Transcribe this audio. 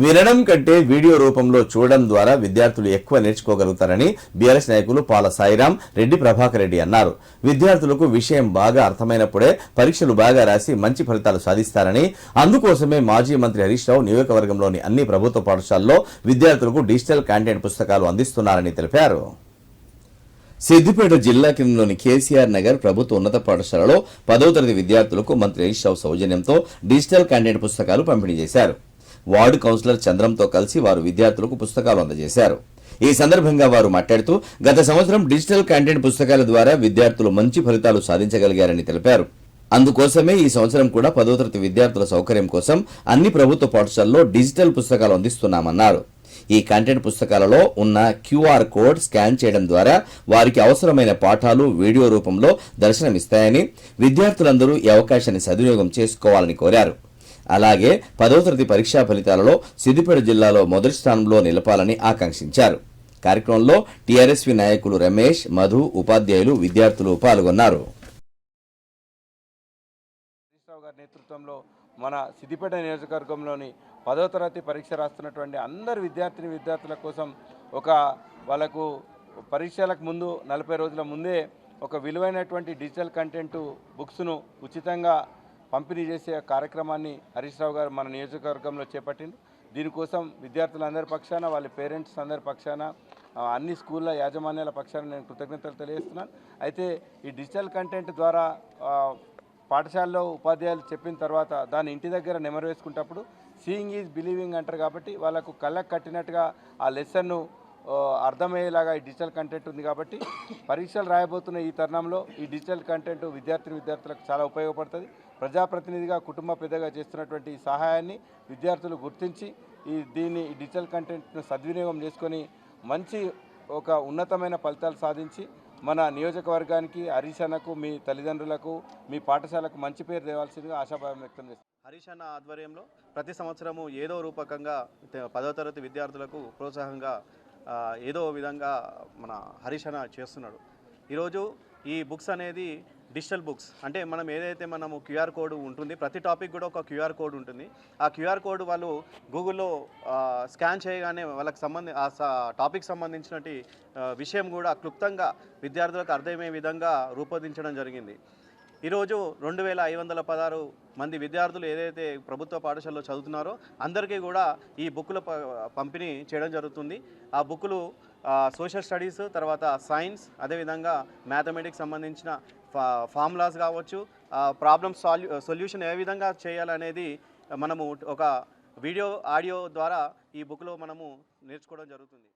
వినడం కంటే వీడియో రూపంలో చూడడం ద్వారా విద్యార్థులు ఎక్కువ నేర్చుకోగలుగుతారని బీఆర్ఎస్ నాయకులు పాల సాయిరాం రెడ్డి ప్రభాకర్ రెడ్డి అన్నారు. విద్యార్థులకు విషయం బాగా అర్థమైనప్పుడే పరీక్షలు బాగా రాసి మంచి ఫలితాలు సాధిస్తారని, అందుకోసమే మాజీ మంత్రి హరీష్ రావు నియోజకవర్గంలోని అన్ని ప్రభుత్వ పాఠశాలల్లో విద్యార్థులకు డిజిటల్ కంటెంట్ పుస్తకాలు అందిస్తున్నారని తెలిపారు. సిద్దిపేట జిల్లా కేంద్రంలోని కేసీఆర్ నగర్ ప్రభుత్వ ఉన్నత పాఠశాలలో 10వ తరగతి విద్యార్థులకు మంత్రి హరీష్ రావు సౌజన్యంతో డిజిటల్ కంటెంట్ పుస్తకాలు పంపిణీ చేశారు. వార్డు కౌన్సిలర్ చంద్రంతో కలిసి వారు విద్యార్థులకు పుస్తకాలు అందజేశారు. ఈ సందర్భంగా వారు మాట్లాడుతూ గత సంవత్సరం డిజిటల్ కంటెంట్ పుస్తకాల ద్వారా విద్యార్థులు మంచి ఫలితాలు సాధించగలిగారని తెలిపారు. అందుకోసమే ఈ సంవత్సరం కూడా 10వ తరగతి విద్యార్థుల సౌకర్యం కోసం అన్ని ప్రభుత్వ పాఠశాలల్లో డిజిటల్ పుస్తకాలు అందిస్తున్నామన్నారు. ఈ కంటెంట్ పుస్తకాలలో ఉన్న క్యూఆర్ కోడ్ స్కాన్ చేయడం ద్వారా వారికి అవసరమైన పాఠాలు వీడియో రూపంలో దర్శనమిస్తాయని, విద్యార్థులందరూ ఈ అవకాశాన్ని సద్వినియోగం చేసుకోవాలని కోరారు. అలాగే 10వ తరగతి పరీక్షా ఫలితాలలో సిద్దిపేట జిల్లాలో మొదటి స్థానంలో నిలపాలని ఆకాంక్షించారు. కార్యక్రమంలో టీఆర్ఎస్వి నాయకులు రమేష్, మధు, ఉపాధ్యాయులు, విద్యార్థులు పాల్గొన్నారు. నేతృత్వంలో మన సిద్దిపేట నియోజకవర్గంలోని 10వ తరగతి పరీక్ష రాస్తున్నటువంటి అందరు విద్యార్థుల కోసం వాళ్ళకు పరీక్షలకు ముందు 40 రోజుల ముందే ఒక విలువైనటువంటి డిజిటల్ కంటెంట్ బుక్స్ను ఉచితంగా పంపిణీ చేసే కార్యక్రమాన్ని హరీష్ రావు గారు మన నియోజకవర్గంలో చేపట్టిండు. దీనికోసం విద్యార్థులందరి పక్షాన, వాళ్ళ పేరెంట్స్ అందరి పక్షాన, అన్ని స్కూళ్ళ యాజమాన్యాల పక్షాన నేను కృతజ్ఞతలు తెలియజేస్తున్నాను. అయితే ఈ డిజిటల్ కంటెంట్ ద్వారా పాఠశాలలో ఉపాధ్యాయులు చెప్పిన తర్వాత దాన్ని ఇంటి దగ్గర నెమరు వేసుకుంటప్పుడు సీయింగ్ ఈజ్ బిలీవింగ్ అంటారు. కాబట్టి వాళ్ళకు కళ్ళకు కట్టినట్టుగా ఆ లెసన్ను అర్థమయ్యేలాగా ఈ డిజిటల్ కంటెంట్ ఉంది. కాబట్టి పరీక్షలు రాయబోతున్న ఈ తరుణంలో ఈ డిజిటల్ కంటెంట్ విద్యార్థులకు చాలా ఉపయోగపడుతుంది. ప్రజాప్రతినిధిగా, కుటుంబ పెద్దగా చేస్తున్నటువంటి ఈ సహాయాన్ని విద్యార్థులు గుర్తించి ఈ డిజిటల్ కంటెంట్ను సద్వినియోగం చేసుకొని మంచి ఒక ఉన్నతమైన ఫలితాలు సాధించి మన నియోజకవర్గానికి, హరీష్ అన్నకు, మీ తల్లిదండ్రులకు, మీ పాఠశాలకు మంచి పేరు తేవాల్సిందిగా ఆశాభావం వ్యక్తం చేస్తాను. హరీష్ అన్న ఆధ్వర్యంలో ప్రతి సంవత్సరము ఏదో రూపకంగా 10వ తరగతి విద్యార్థులకు ప్రోత్సాహంగా ఏదో విధంగా మన హరీష్ అన్న చేస్తున్నాడు. ఈరోజు ఈ బుక్స్ అనేది డిజిటల్ బుక్స్ అంటే మనం ఏదైతే మనము క్యూఆర్ కోడ్ ఉంటుంది, ప్రతి టాపిక్ కూడా ఒక క్యూఆర్ కోడ్ ఉంటుంది. ఆ క్యూఆర్ కోడ్ వాళ్ళు గూగుల్లో స్కాన్ చేయగానే వాళ్ళకి టాపిక్ సంబంధించినటువంటి విషయం కూడా క్లుప్తంగా విద్యార్థులకు అర్థమయ్యే విధంగా రూపొందించడం జరిగింది. ఈరోజు 2516 మంది విద్యార్థులు ఏదైతే ప్రభుత్వ పాఠశాలలో చదువుతున్నారో అందరికీ కూడా ఈ బుక్కుల పంపిణీ చేయడం జరుగుతుంది. ఆ బుక్కులు సోషల్ స్టడీస్, తర్వాత సైన్స్, అదేవిధంగా మ్యాథమెటిక్స్ సంబంధించిన ఫార్ములాస్ కావచ్చు, ప్రాబ్లమ్ సొల్యూషన్ ఏ విధంగా చేయాలనేది మనము ఒక వీడియో, ఆడియో ద్వారా ఈ బుక్లో మనము నేర్చుకోవడం జరుగుతుంది.